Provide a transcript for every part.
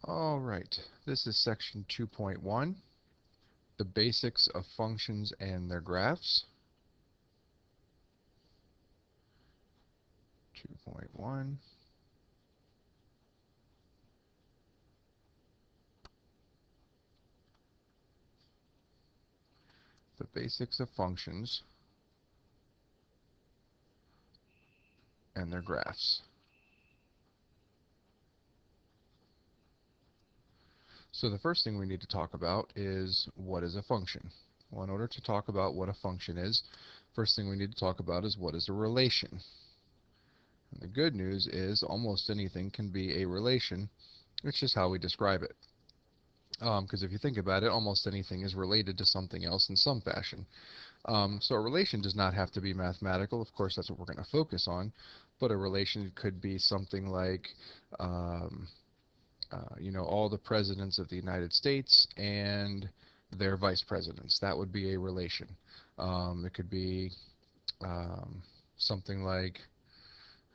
All right, this is section 2.1, the basics of functions and their graphs. 2.1. The basics of functions and their graphs. So the first thing we need to talk about is what is a function. Well, in order to talk about what a function is, first thing we need to talk about is what is a relation. And the good news is almost anything can be a relation. It's just how we describe it. Because if you think about it, almost anything is related to something else in some fashion. So a relation does not have to be mathematical. Of course, that's what we're going to focus on. But a relation could be something like, um, all the presidents of the United States and their vice presidents. That would be a relation. It could be um, something like,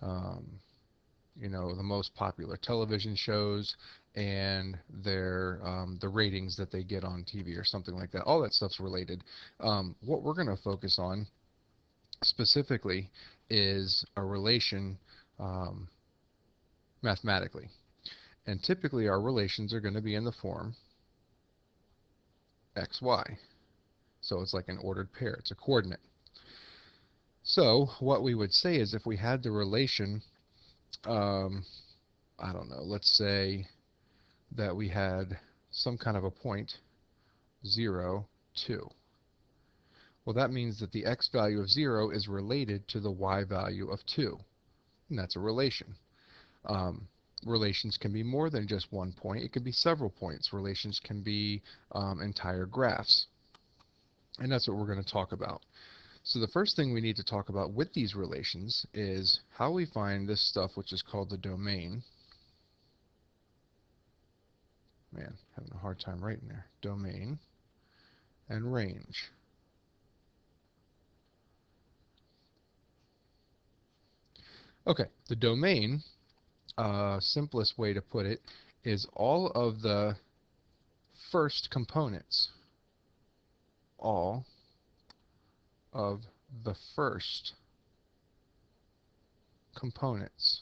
um, the most popular television shows and the ratings that they get on TV or something like that. All that stuff's related. What we're going to focus on specifically is a relation um, mathematically. And typically our relations are going to be in the form x, y. So it's like an ordered pair. It's a coordinate. So what we would say is if we had the relation, um, I don't know, let's say that we had some kind of a point, 0, 2. Well, that means that the x value of 0 is related to the y value of 2. And that's a relation. Um, Relations can be more than just one point. It can be several points. Relations can be entire graphs. And that's what we're going to talk about. So the first thing we need to talk about with these relations is how we find this stuff which is called the domain. Man, having a hard time writing there. Domain and range. Okay, the domain, simplest way to put it, is all of the first components. All of the first components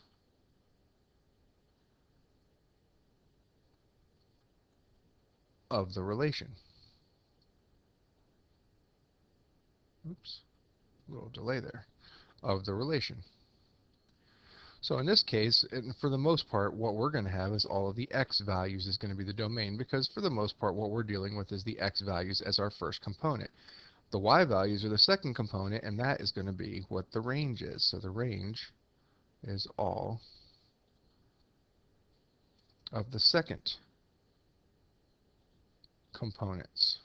of the relation. Oops, a little delay there. Of the relation. So in this case, and for the most part, what we're going to have is all of the x values is going to be the domain, because for the most part what we're dealing with is the x values as our first component. The y values are the second component, and that is going to be what the range is. So the range is all of the second components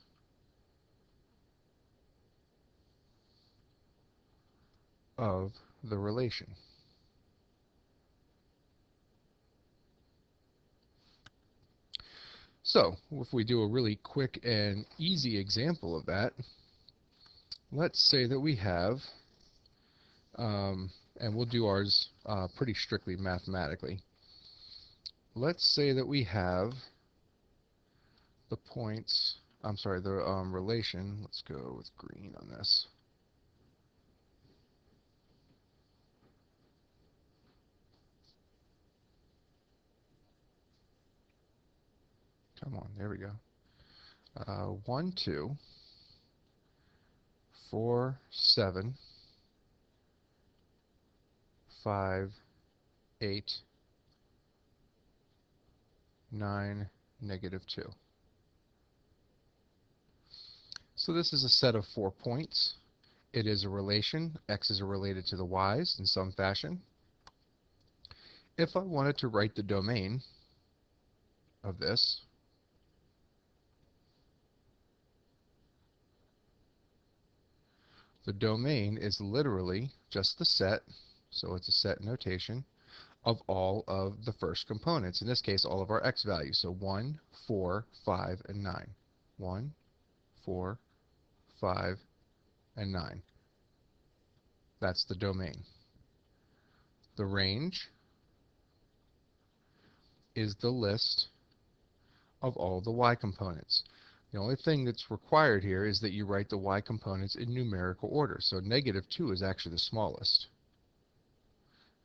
of the relation. So if we do a really quick and easy example of that, let's say that we have, and we'll do ours pretty strictly mathematically. Let's say that we have the points, I'm sorry, the relation, let's go with green on this. Come on, there we go. 1, 2, 4, 7, 5, 8, 9, -2. So this is a set of 4 points. It is a relation. X's are related to the Y's in some fashion. If I wanted to write the domain of this, the domain is literally just the set, so it's a set notation, of all of the first components. In this case, all of our x values. So 1, 4, 5, and 9. 1, 4, 5, and 9. That's the domain. The range is the list of all the y components. The only thing that's required here is that you write the y components in numerical order. So negative 2 is actually the smallest.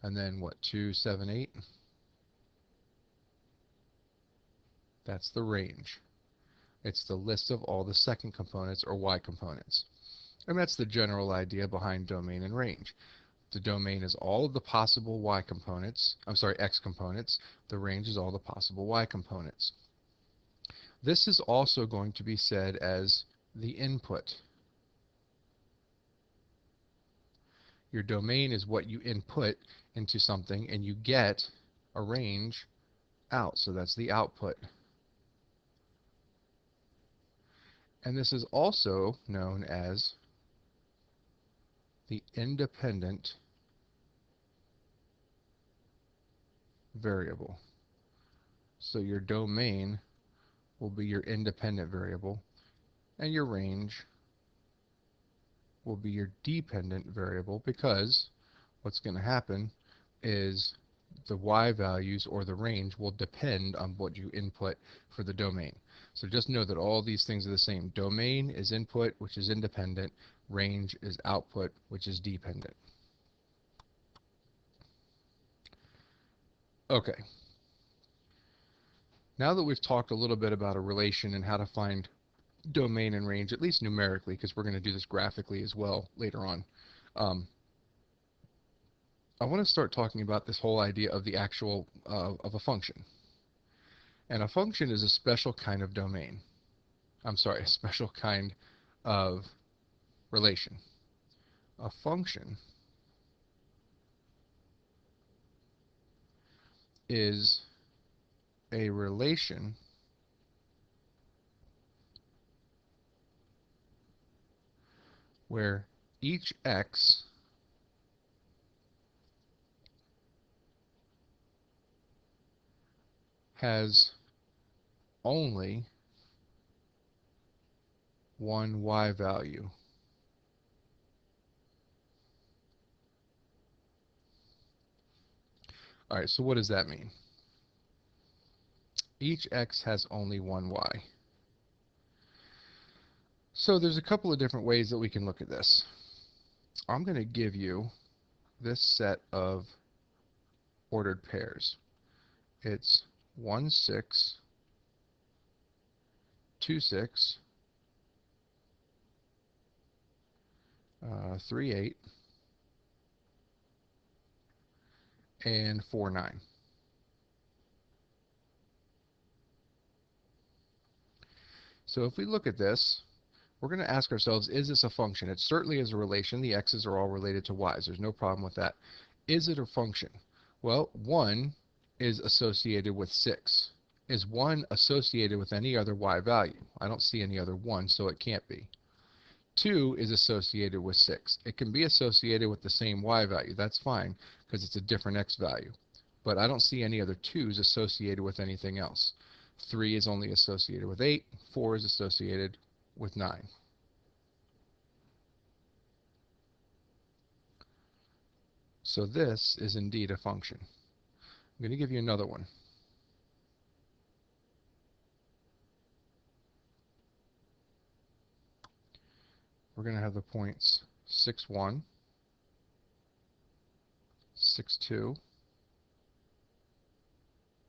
And then what, 2, 7, 8? That's the range. It's the list of all the second components or y components. And that's the general idea behind domain and range. The domain is all of the possible y components, x components. The range is all the possible y components. This is also going to be said as the input. Your domain is what you input into something and you get a range out. So that's the output. And this is also known as the independent variable. So your domain will be your independent variable, and your range will be your dependent variable, because what's going to happen is the y values or the range will depend on what you input for the domain. So just know that all these things are the same. Domain is input, which is independent. Range is output, which is dependent. Okay. Now that we've talked a little bit about a relation and how to find domain and range, at least numerically, because we're going to do this graphically as well later on, I want to start talking about this whole idea of the actual of a function. And a function is a special kind of domain. A special kind of relation. A function is a relation where each x has only one y value. All right, so what does that mean? Each x has only one y. So there's a couple of different ways that we can look at this. I'm going to give you this set of ordered pairs. It's 1, 6, 2, 6, 3, 8, and 4, 9. So if we look at this, we're going to ask ourselves, is this a function? It certainly is a relation. The x's are all related to y's. There's no problem with that. Is it a function? Well, 1 is associated with 6. Is 1 associated with any other y value? I don't see any other 1, so it can't be. 2 is associated with 6. It can be associated with the same y value. That's fine, because it's a different x value. But I don't see any other 2's associated with anything else. 3 is only associated with 8. 4 is associated with 9. So this is indeed a function. I'm going to give you another one. We're going to have the points 6, 1, 6, 2.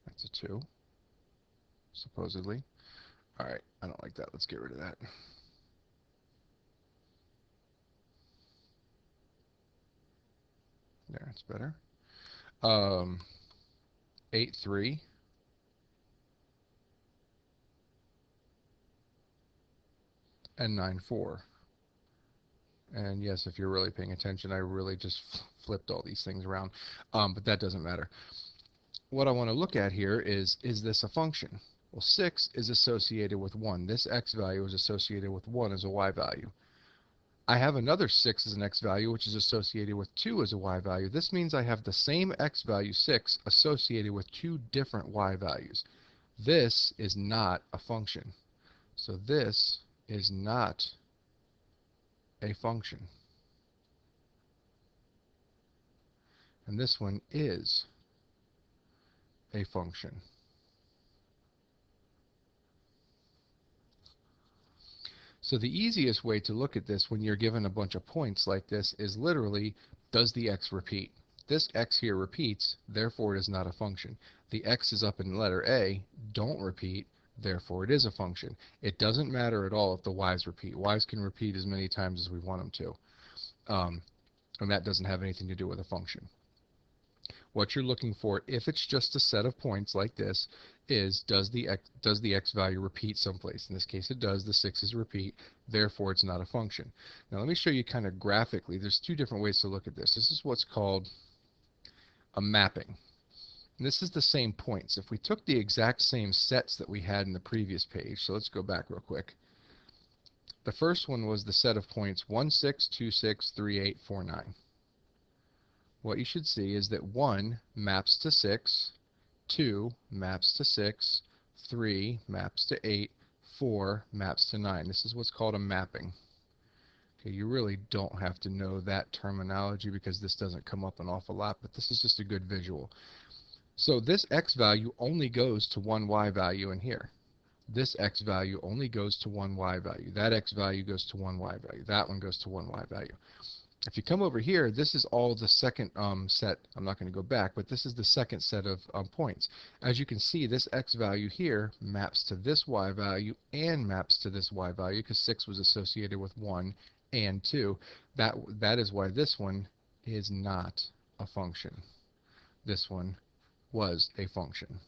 That's a 2, supposedly. All right, I don't like that. Let's get rid of that. There, it's better. 8, 3. And 9, 4. And yes, if you're really paying attention, I really just flipped all these things around. But that doesn't matter. What I want to look at here is this a function? Well, 6 is associated with 1. This x value is associated with 1 as a y value. I have another 6 as an x value, which is associated with 2 as a y value. This means I have the same x value, 6, associated with 2 different y values. This is not a function. So this is not a function. And this one is a function. So the easiest way to look at this when you're given a bunch of points like this is literally, does the x repeat? This x here repeats, therefore it is not a function. The x's up in letter A don't repeat, therefore it is a function. It doesn't matter at all if the y's repeat. Y's can repeat as many times as we want them to. And that doesn't have anything to do with a function. What you're looking for, if it's just a set of points like this, is does the x value repeat someplace? In this case it does. The 6's repeat, therefore it's not a function. Now let me show you kind of graphically. There's two different ways to look at this. This is what's called a mapping. And this is the same points. If we took the exact same sets that we had in the previous page, so let's go back real quick. The first one was the set of points 1, 6, 2, 6, 3, 8, 4, 9. What you should see is that 1 maps to 6, 2 maps to 6, 3 maps to 8, 4 maps to 9. This is what's called a mapping. Okay, you really don't have to know that terminology because this doesn't come up an awful lot, but this is just a good visual. So this x value only goes to one y value in here. This x value only goes to one y value. That x value goes to one y value. That one goes to one y value. If you come over here, this is all the second set. I'm not going to go back, but this is the second set of points. As you can see, this x value here maps to this y value and maps to this y value because 6 was associated with 1 and 2. That is why this one is not a function. This one was a function.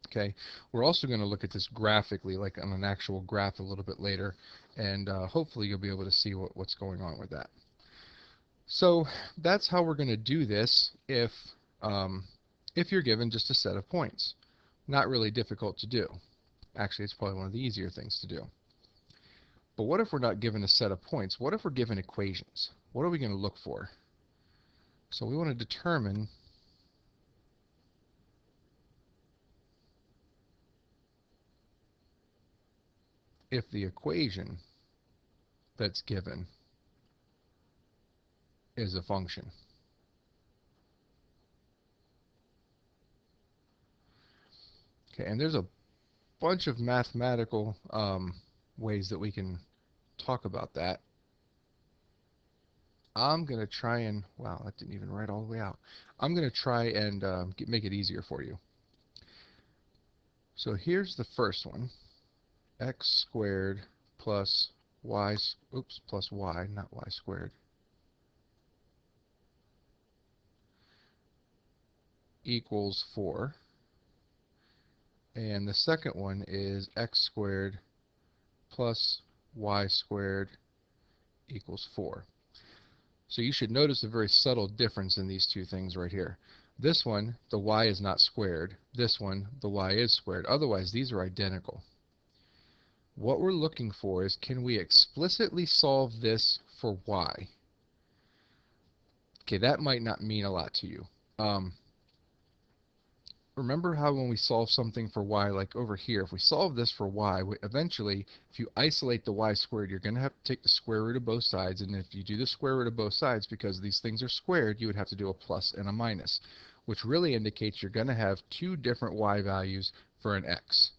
Okay, we're also going to look at this graphically, like on an actual graph a little bit later, and hopefully you'll be able to see what's going on with that. So that's how we're going to do this if you're given just a set of points. Not really difficult to do. Actually, it's probably one of the easier things to do. But what if we're not given a set of points? What if we're given equations? What are we going to look for? So we want to determine if the equation that's given is a function. Okay, and there's a bunch of mathematical ways that we can talk about that. I'm going to try and, wow, that didn't even write all the way out. I'm going to try and make it easier for you. So here's the first one. X squared plus y, plus y, not y squared, equals 4. And the second one is x squared plus y squared equals 4. So you should notice a very subtle difference in these two things right here. This one, the y is not squared. This one, the y is squared. Otherwise, these are identical. What we're looking for is, can we explicitly solve this for y? Okay, that might not mean a lot to you. Remember how when we solve something for y, like over here, if we solve this for y, eventually, if you isolate the y squared, you're going to have to take the square root of both sides, and if you do the square root of both sides, because these things are squared, you would have to do a plus and a minus, which really indicates you're going to have two different y values for an x.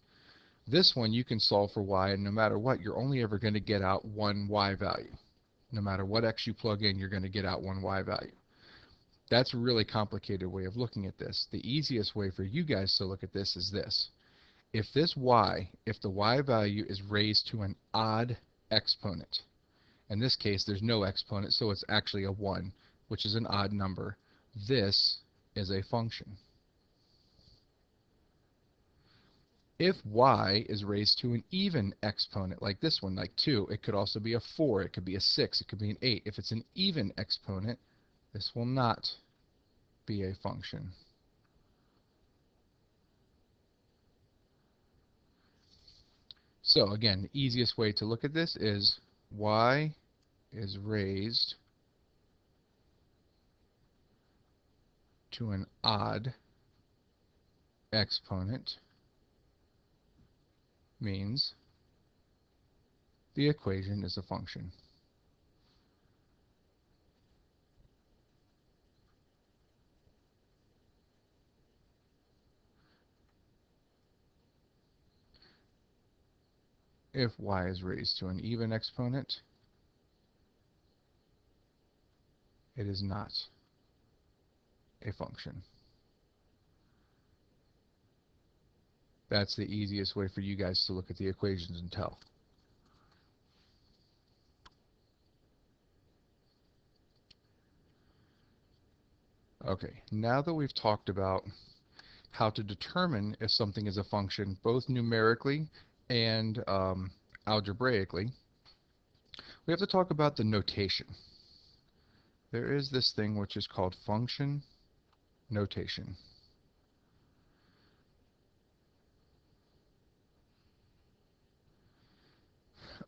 This one you can solve for y, and no matter what, you're only ever going to get out one y value. No matter what x you plug in, you're going to get out one y value. That's a really complicated way of looking at this. The easiest way for you guys to look at this is this. If the y value is raised to an odd exponent, in this case there's no exponent, so it's actually a 1, which is an odd number, this is a function. If y is raised to an even exponent, like this one, like 2, it could also be a 4, it could be a 6, it could be an 8. If it's an even exponent, this will not be a function. So again, the easiest way to look at this is y is raised to an odd exponent means the equation is a function. if y is raised to an even exponent, it is not a function. That's the easiest way for you guys to look at the equations and tell. Okay, now that we've talked about how to determine if something is a function, both numerically and algebraically, we have to talk about the notation. There is this thing which is called function notation.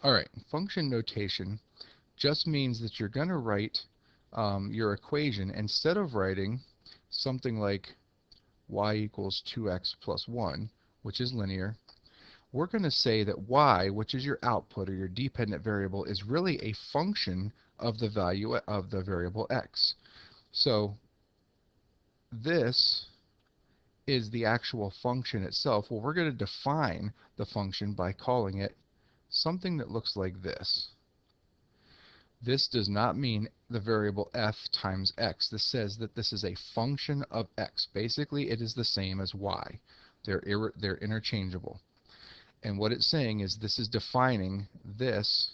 All right, function notation just means that you're going to write your equation, instead of writing something like y equals 2x plus 1, which is linear, we're going to say that y, which is your output or your dependent variable, is really a function of the value of the variable x. So this is the actual function itself. Well, we're going to define the function by calling it something that looks like this. This does not mean the variable f times x. This says that this is a function of x. Basically, it is the same as y. They're interchangeable. And what it's saying is this is defining this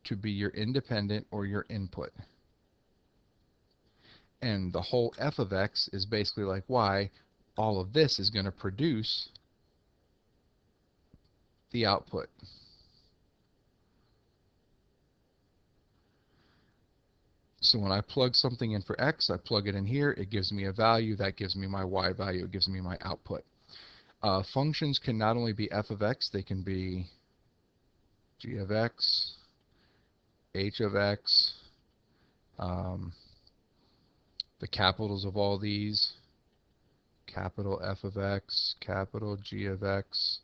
to be your independent or your input. And the whole f of x is basically like y. All of this is going to produce the output. So when I plug something in for x, I plug it in here, it gives me a value, that gives me my y value, it gives me my output. Functions can not only be f of x, they can be g of x, h of x, the capitals of all these, capital F of x, capital G of x,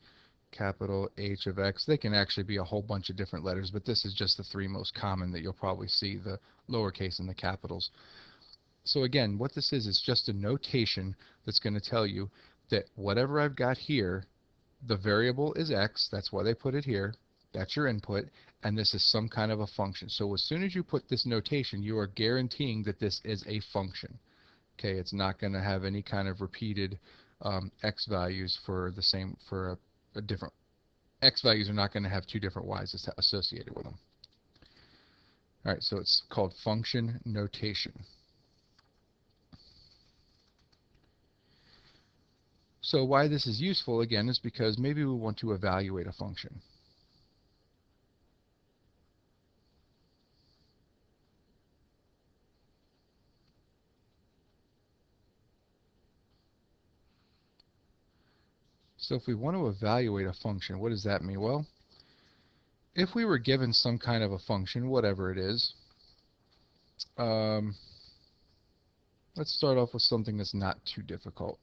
capital H of x. They can actually be a whole bunch of different letters, but this is just the three most common that you'll probably see, the lowercase and the capitals. So again, what this is just a notation that's going to tell you that whatever I've got here, the variable is x, that's why they put it here, that's your input, and this is some kind of a function. So as soon as you put this notation, you are guaranteeing that this is a function. Okay, it's not going to have any kind of repeated x values for the same, for a different, x values are not going to have two different y's associated with them. All right, so it's called function notation. So why this is useful, again, is because maybe we want to evaluate a function. So if we want to evaluate a function, what does that mean? Well, if we were given some kind of a function, whatever it is, let's start off with something that's not too difficult.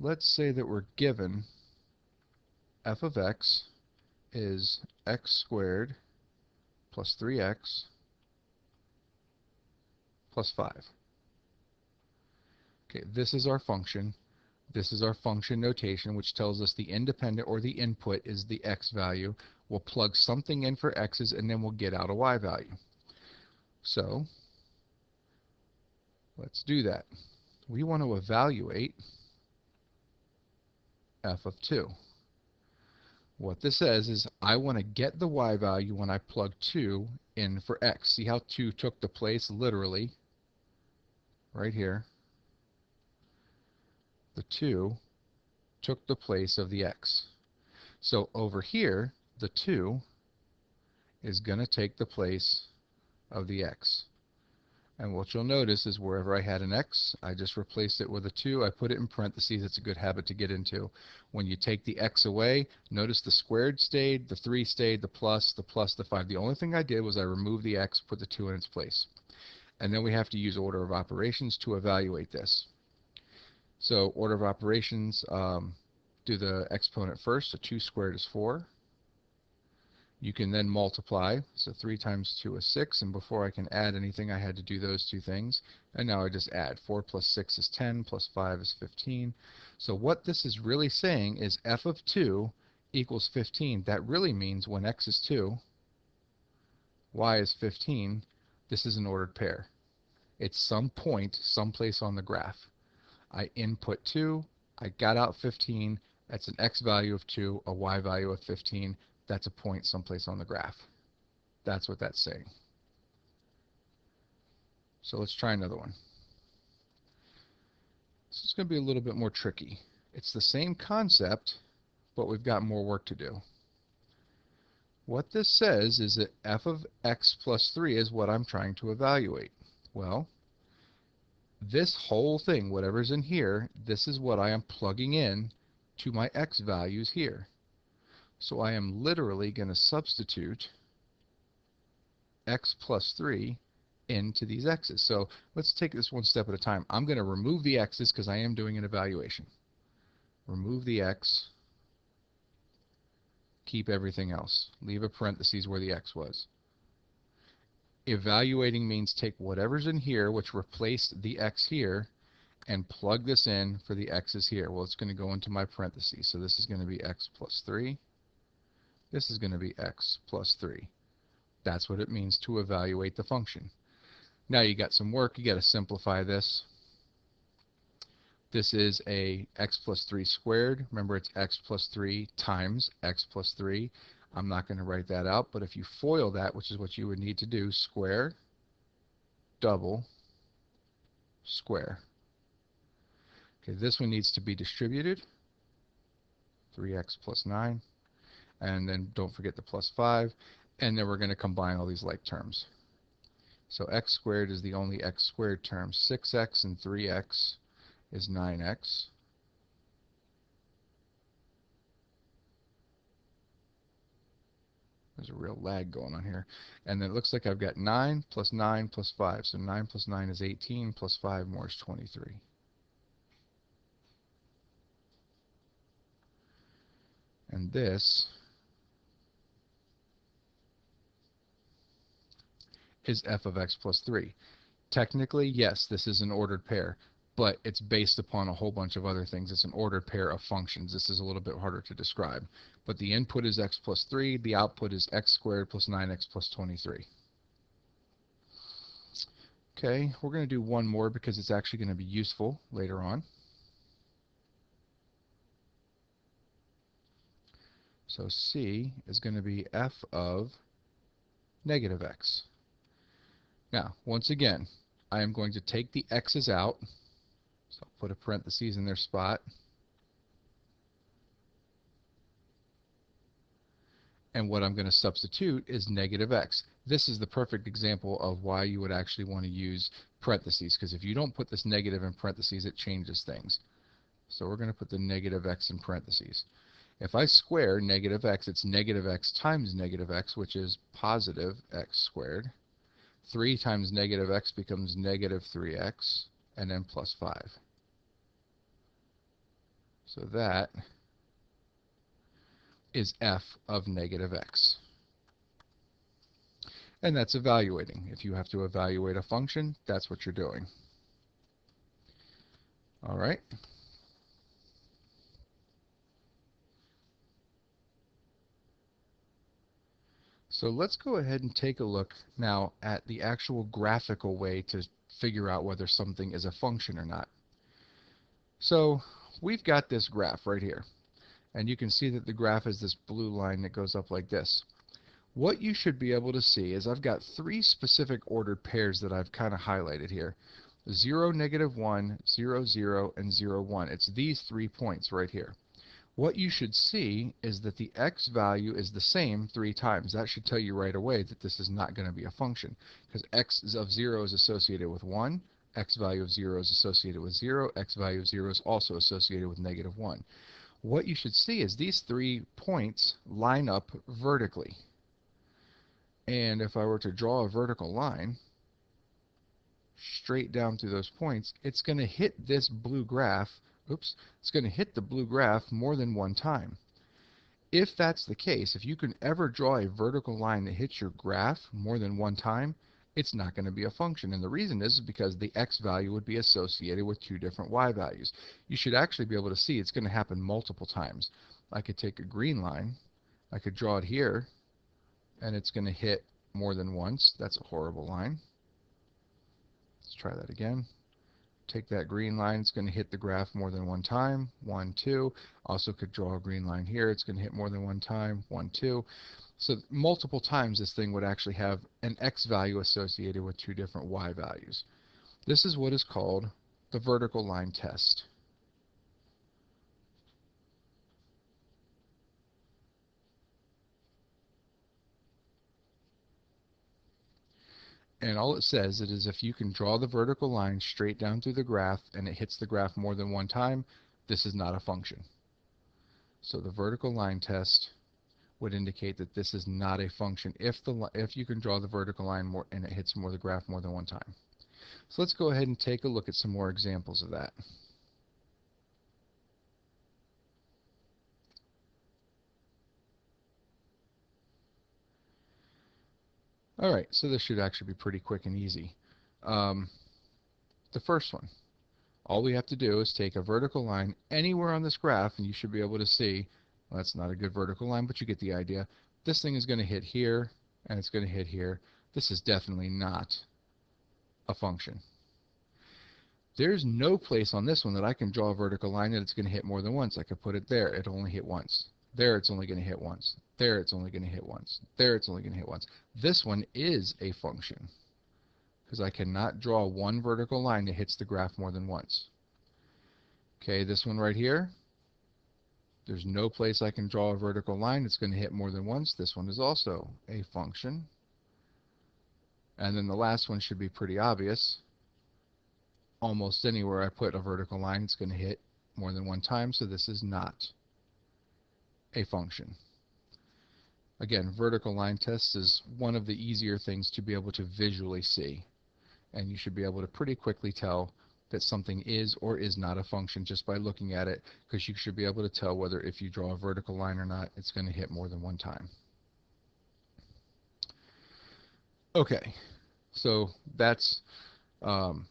Let's say that we're given f of x is x squared plus 3x plus 5. Okay, this is our function. This is our function notation, which tells us the independent or the input is the x value. We'll plug something in for x's and then we'll get out a y value. So let's do that. We want to evaluate f of 2. What this says is I want to get the y value when I plug 2 in for x. See how 2 took the place literally right here. The 2 took the place of the x. So over here, the 2 is going to take the place of the x. And what you'll notice is wherever I had an x, I just replaced it with a 2. I put it in parentheses. It's a good habit to get into. When you take the x away, notice the squared stayed, the 3 stayed, the plus, the 5. The only thing I did was I removed the x, put the 2 in its place. And then we have to use order of operations to evaluate this. So order of operations, do the exponent first. So 2 squared is 4. You can then multiply. So 3 times 2 is 6. And before I can add anything, I had to do those two things. And now I just add. 4 plus 6 is 10, plus 5 is 15. So what this is really saying is f of 2 equals 15, that really means when x is 2, y is 15, this is an ordered pair. It's some point, someplace on the graph. I input 2, I got out 15, that's an x value of 2, a y value of 15, that's a point someplace on the graph. That's what that's saying. So let's try another one. So it's going to be a little bit more tricky. It's the same concept, but we've got more work to do. What this says is that f of x plus 3 is what I'm trying to evaluate. Well, this whole thing, whatever's in here, this is what I am plugging in to my x values here. So I am literally going to substitute x plus 3 into these x's. So let's take this one step at a time. I'm going to remove the x's because I am doing an evaluation. Remove the x, keep everything else. Leave a parentheses where the x was. Evaluating means take whatever's in here, which replaced the x here, and plug this in for the x's here. Well, it's going to go into my parentheses. So this is going to be x plus 3. This is going to be x plus 3. That's what it means to evaluate the function. Now you got some work. You got to simplify this. This is a x plus 3 squared. Remember, it's x plus 3 times x plus 3. I'm not going to write that out, but if you FOIL that, which is what you would need to do, square, double, square. Okay, this one needs to be distributed. 3x plus 9. And then don't forget the plus 5. And then we're going to combine all these like terms. So x squared is the only x squared term. 6x and 3x is 9x. There's a real lag going on here. And then it looks like I've got 9 plus 9 plus 5. So 9 plus 9 is 18, plus 5 more is 23. And this is f of x plus 3. Technically, yes, this is an ordered pair, but it's based upon a whole bunch of other things. It's an ordered pair of functions. This is a little bit harder to describe. But the input is x plus 3. The output is x squared plus 9x plus 23. Okay, we're going to do one more because it's actually going to be useful later on. So C is going to be f of negative x. Now, once again, I am going to take the x's out. So I'll put a parentheses in their spot. And what I'm going to substitute is negative x. This is the perfect example of why you would actually want to use parentheses, because if you don't put this negative in parentheses, it changes things. So we're going to put the negative x in parentheses. If I square negative x, it's negative x times negative x, which is positive x squared. 3 times negative x becomes negative 3x, and then plus 5. So that is f of negative x. And that's evaluating. If you have to evaluate a function, that's what you're doing. All right. So let's go ahead and take a look now at the actual graphical way to figure out whether something is a function or not. So we've got this graph right here. And you can see that the graph is this blue line that goes up like this. What you should be able to see is I've got 3 specific ordered pairs that I've kind of highlighted here. 0, -1, 0, 0, and 0, 1. It's these 3 points right here. What you should see is that the x value is the same 3 times. That should tell you right away that this is not going to be a function, because x of 0 is associated with 1, x value of 0 is associated with 0, x value of 0 is also associated with -1. What you should see is these 3 points line up vertically. And if I were to draw a vertical line straight down through those points, it's going to hit this blue graph. Oops, it's going to hit the blue graph more than one time. If that's the case, if you can ever draw a vertical line that hits your graph more than one time, it's not going to be a function. And the reason is because the x value would be associated with 2 different y values. You should actually be able to see it's going to happen multiple times. I could take a green line, I could draw it here, and it's going to hit more than once. That's a horrible line. Let's try that again. Take that green line, it's going to hit the graph more than one time. 1, 2. Also could draw a green line here, it's going to hit more than one time. 1, 2. So multiple times this thing would actually have an x value associated with two different y values. This is what is called the vertical line test. And all it says it is if you can draw the vertical line straight down through the graph and it hits the graph more than one time, this is not a function. So the vertical line test would indicate that this is not a function if you can draw the vertical line more and it hits the graph more than one time. So let's go ahead and take a look at some more examples of that. Alright, so this should actually be pretty quick and easy. The first one, all we have to do is take a vertical line anywhere on this graph and you should be able to see, well, that's not a good vertical line, but you get the idea. This thing is going to hit here and it's going to hit here. This is definitely not a function. There's no place on this one that I can draw a vertical line that it's going to hit more than once. I could put it there, it'll only hit once. There it's only going to hit once. There it's only going to hit once. There it's only going to hit once. This one is a function because I cannot draw one vertical line that hits the graph more than once. Okay, this one right here, there's no place I can draw a vertical line that's going to hit more than once. This one is also a function. And then the last one should be pretty obvious. Almost anywhere I put a vertical line, it's going to hit more than one time, so this is not a function. Again, vertical line test is one of the easier things to be able to visually see. And you should be able to pretty quickly tell that something is or is not a function just by looking at it, because you should be able to tell whether if you draw a vertical line or not, it's going to hit more than one time. Okay, so that's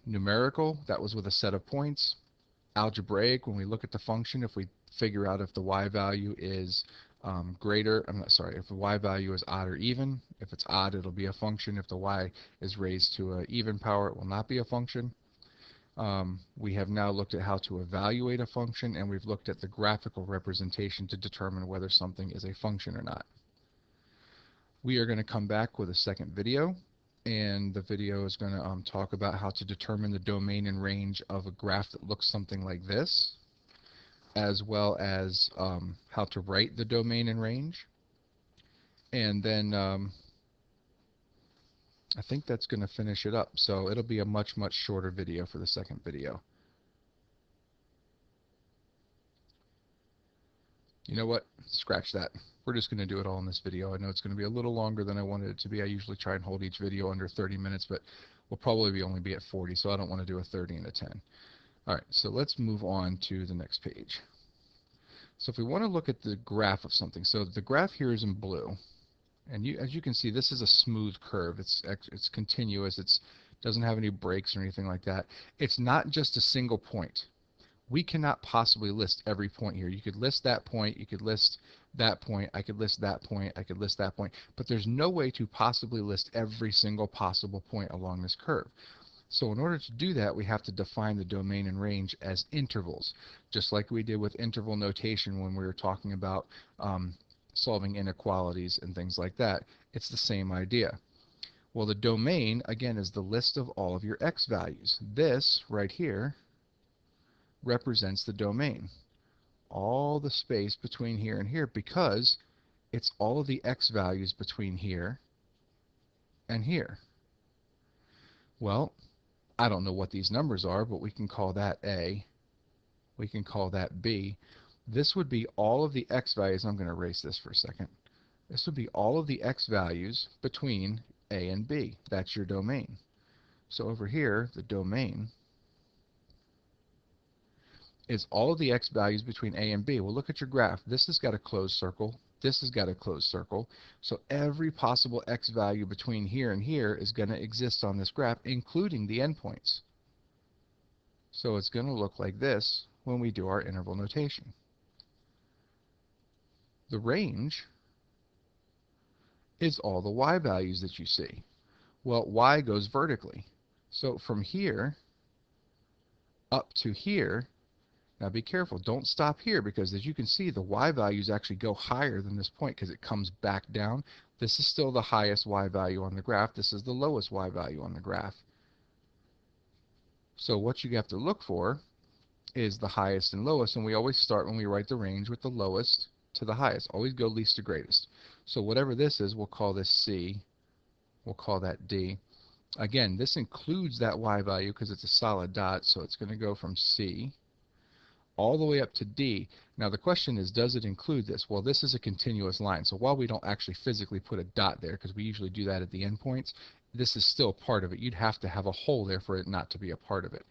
numerical. That was with a set of points. Algebraic, when we look at the function, if we figure out if the y value is if the y value is odd or even. If it's odd, it'll be a function. If the y is raised to an even power, it will not be a function. We have now looked at how to evaluate a function, and we've looked at the graphical representation to determine whether something is a function or not. We are going to come back with a second video, and the video is going to talk about how to determine the domain and range of a graph that looks something like this, as well as how to write the domain and range. And then I think that's going to finish it up. So it'll be a much shorter video for the second video. You know what? Scratch that. We're just going to do it all in this video. I know it's going to be a little longer than I wanted it to be. I usually try and hold each video under 30 minutes, but we'll probably only be at 40, so I don't want to do a 30 and a 10. Alright, so let's move on to the next page. So if we want to look at the graph of something, so the graph here is in blue, and as you can see, this is a smooth curve. It's continuous. It doesn't have any breaks or anything like that. It's not just a single point. We cannot possibly list every point here. You could list that point, you could list that point, I could list that point, I could list that point, but there's no way to possibly list every single possible point along this curve. So in order to do that, we have to define the domain and range as intervals, just like we did with interval notation when we were talking about solving inequalities and things like that. It's the same idea. Well, the domain, again, is the list of all of your x values. This right here represents the domain. All the space between here and here, because it's all of the x values between here and here. Well, I don't know what these numbers are, but we can call that A. We can call that B. This would be all of the x values. I'm going to erase this for a second. This would be all of the x values between A and B. That's your domain. So over here, the domain is all of the x values between A and B. Well, look at your graph. This has got a closed circle. This has got a closed circle. So every possible x value between here and here is going to exist on this graph, including the endpoints. So it's going to look like this when we do our interval notation. The range is all the y values that you see. Well, y goes vertically. So from here up to here, now be careful, don't stop here, because as you can see, the y values actually go higher than this point because it comes back down. This is still the highest y value on the graph. This is the lowest y value on the graph. So what you have to look for is the highest and lowest, and we always start when we write the range with the lowest to the highest. Always go least to greatest. So whatever this is, we'll call this C. We'll call that D. Again, this includes that y value because it's a solid dot, so it's going to go from C all the way up to D. Now the question is, does it include this? Well, this is a continuous line, so while we don't actually physically put a dot there, because we usually do that at the endpoints, this is still part of it. You'd have to have a hole there for it not to be a part of it.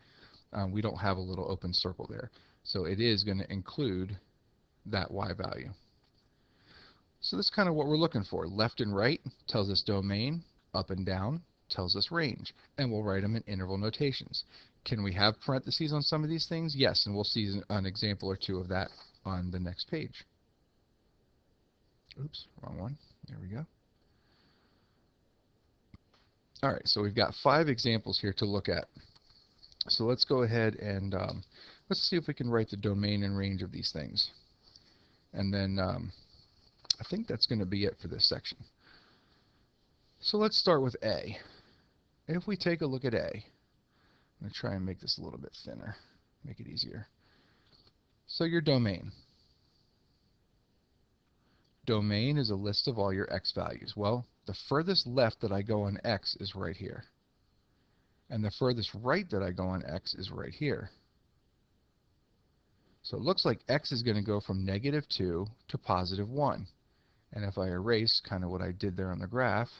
We don't have a little open circle there. So it is going to include that y value. So that's kind of what we're looking for. Left and right tells us domain, up and down tells us range, and we'll write them in interval notations. Can we have parentheses on some of these things? Yes, and we'll see an example or two of that on the next page. Oops, wrong one. There we go. All right, so we've got 5 examples here to look at. So let's go ahead and let's see if we can write the domain and range of these things. And then I think that's going to be it for this section. So let's start with A. If we take a look at A, I'm going to try and make this a little bit thinner, make it easier. So your domain. Domain is a list of all your x values. Well, the furthest left that I go on x is right here. And the furthest right that I go on x is right here. So it looks like x is going to go from -2 to +1. And if I erase kind of what I did there on the graph,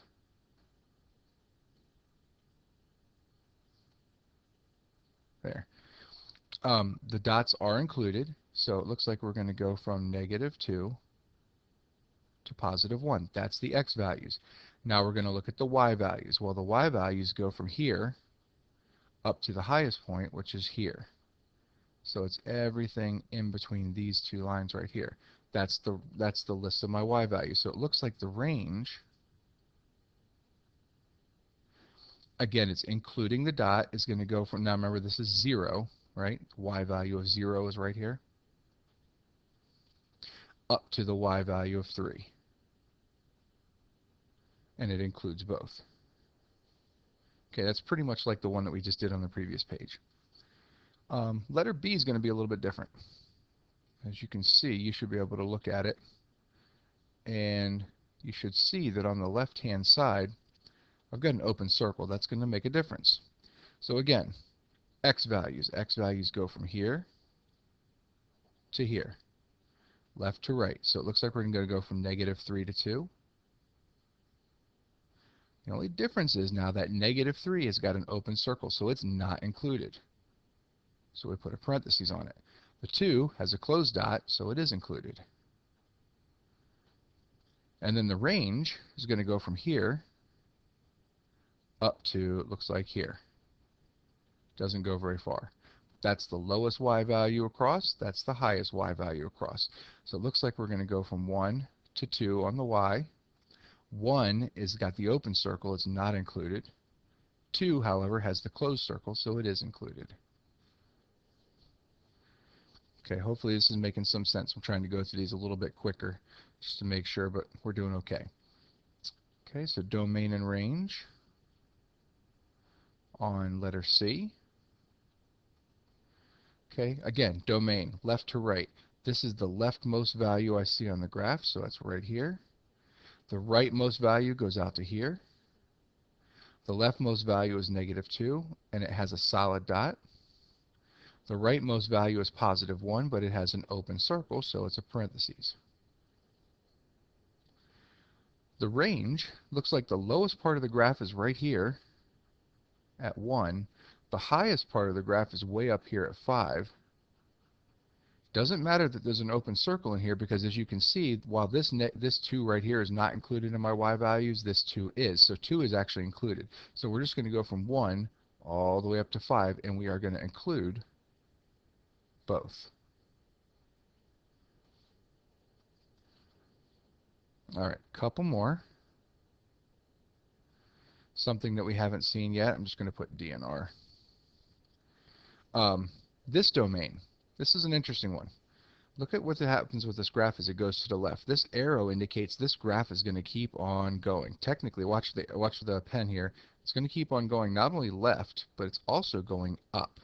there. The dots are included, so it looks like we're going to go from -2 to +1. That's the x values. Now we're going to look at the y values. Well, the y values go from here up to the highest point, which is here. So it's everything in between these two lines right here. That's the list of my y values. So it looks like the range, again, it's including the dot, is going to go from, now remember this is 0, right? Y value of 0 is right here, up to the y value of 3. And it includes both. Okay, that's pretty much like the one that we just did on the previous page. Letter B is going to be a little bit different. As you can see, you should be able to look at it, and you should see that on the left-hand side, I've got an open circle. That's going to make a difference. So again, x values. X values go from here to here, left to right. So it looks like we're going to go from -3 to 2. The only difference is now that -3 has got an open circle, so it's not included. So we put a parentheses on it. The 2 has a closed dot, so it is included. And then the range is going to go from here up to, it looks like here. Doesn't go very far. That's the lowest y value across. That's the highest y value across. So it looks like we're going to go from 1 to 2 on the y. 1 is got the open circle. It's not included. 2, however, has the closed circle, so it is included. Okay, hopefully this is making some sense. I'm trying to go through these a little bit quicker just to make sure, but we're doing okay. Okay, so domain and range on letter C. Okay, again, domain, left to right. This is the leftmost value I see on the graph, so that's right here. The rightmost value goes out to here. The leftmost value is -2, and it has a solid dot. The rightmost value is +1, but it has an open circle, so it's a parentheses. The range looks like the lowest part of the graph is right here at 1. The highest part of the graph is way up here at 5. Doesn't matter that there's an open circle in here, because as you can see, while this 2 right here is not included in my y values, this 2 is. So 2 is actually included. So we're just going to go from 1 all the way up to 5, and we are going to include both. All right, couple more. Something that we haven't seen yet. I'm just going to put DNR. This domain. This is an interesting one. Look at what happens with this graph as it goes to the left. This arrow indicates this graph is going to keep on going. Technically, watch the pen here. It's going to keep on going not only left, but it's also going up.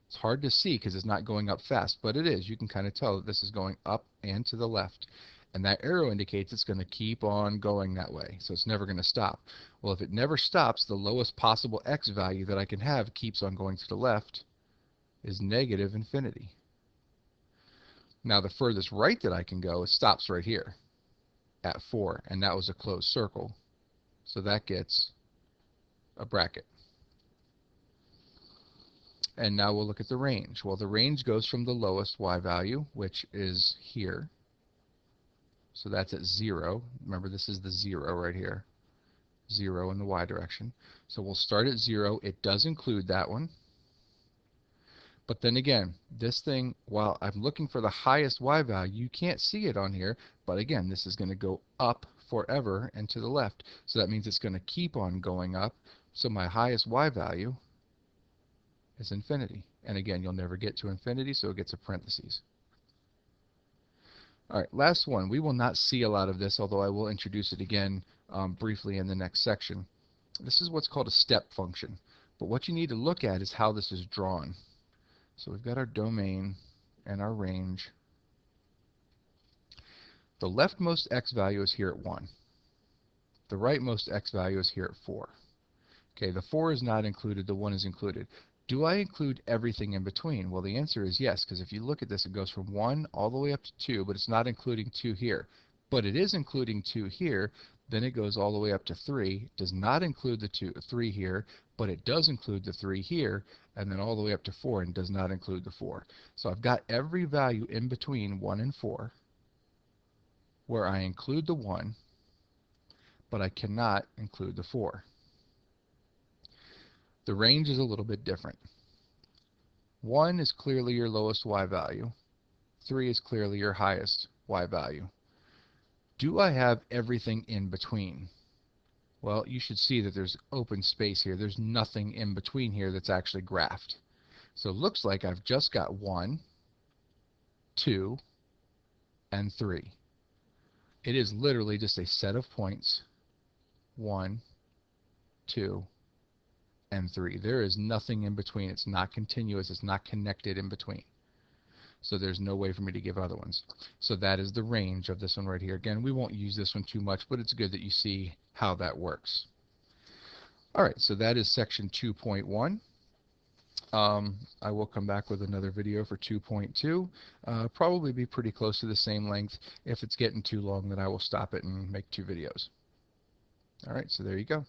It's hard to see because it's not going up fast, but it is. You can kind of tell that this is going up and to the left. And that arrow indicates it's going to keep on going that way, so it's never going to stop. Well, if it never stops, the lowest possible x value that I can have keeps on going to the left is negative infinity. Now the furthest right that I can go, it stops right here at 4, and that was a closed circle. So that gets a bracket. And now we'll look at the range. Well, the range goes from the lowest y value, which is here. So that's at 0. Remember, this is the 0 right here. 0 in the y direction. So we'll start at 0. It does include that one. But then again, this thing, while I'm looking for the highest y value, you can't see it on here. But again, this is going to go up forever and to the left. So that means it's going to keep on going up. So my highest y value is infinity. And again, you'll never get to infinity, so it gets a parentheses. All right, last one. We will not see a lot of this, although I will introduce it again briefly in the next section. This is what's called a step function. But what you need to look at is how this is drawn. So we've got our domain and our range. The leftmost x value is here at 1. The rightmost x value is here at 4. Okay, the 4 is not included, the 1 is included. Do I include everything in between? Well, the answer is yes, because if you look at this, it goes from 1 all the way up to 2, but it's not including 2 here. But it is including 2 here, then it goes all the way up to 3, does not include the 3 here, but it does include the 3 here, and then all the way up to 4 and does not include the 4. So I've got every value in between 1 and 4 where I include the 1, but I cannot include the 4. The range is a little bit different. 1 is clearly your lowest y value. 3 is clearly your highest y value. Do I have everything in between? Well, you should see that there's open space here. There's nothing in between here that's actually graphed. So it looks like I've just got 1, 2, and 3. It is literally just a set of points, 1, 2, and 3. There is nothing in between. It's not continuous. It's not connected in between. So there's no way for me to give other ones. So that is the range of this one right here. Again, we won't use this one too much, but it's good that you see how that works. All right, so that is section 2.1. I will come back with another video for 2.2. Probably be pretty close to the same length. If it's getting too long, then I will stop it and make 2 videos. All right, so there you go.